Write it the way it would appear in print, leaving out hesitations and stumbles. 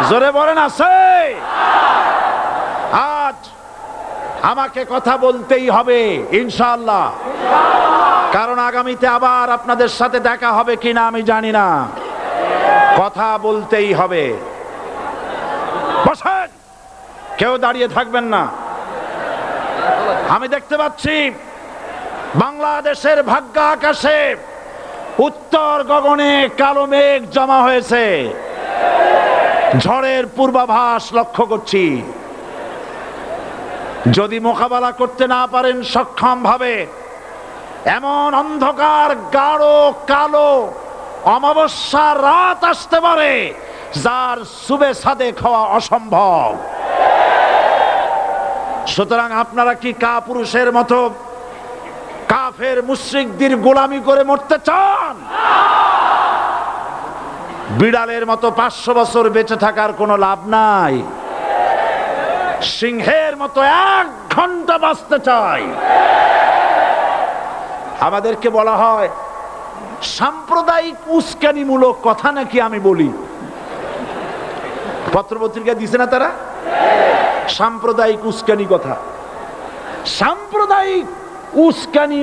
জোরে বলেন আছে? আজ আমাকে কথা বলতেই হবে ইনশাআল্লাহ, কারণ আগামীতে আবার আপনাদের সাথে দেখা হবে কিনা আমি জানি না। কথা বলতেই হবে। বসেন, কেউ দাঁড়িয়ে থাকবেন না। আমি দেখতে পাচ্ছি বাংলাদেশের ভাগ্য আকাশে উত্তর গগনে কালো মেঘ জমা হয়েছে, ঝড়ের পূর্বাভাস লক্ষ্য করছি। যদি মোকাবেলা করতে না পারেন সক্ষম ভাবে, এমন অন্ধকার গাঢ় কালো অমাবস্যার রাত আসতে পারে যার সুবে সাদেক হওয়া অসম্ভব। সুতরাং আপনারা কি কাপুরুষের মতো কাফের মুশরিকদের গোলামি করে মরতে চান? বিড়ালের মতো 500 বছর বেঁচে থাকার কোনো লাভ নাই। সিংহের মতো 1 ঘন্টা বাঁচতে চাই। আমাদেরকে বলা হয় সাম্প্রদায়িক উস্কানিমূলক কথা নাকি আমি বলি। পত্রপত্রিকা দিছে না তারা? সাম্প্রদায়িক উস্কানি কথা, সাম্প্রদায়িক উস্কানি।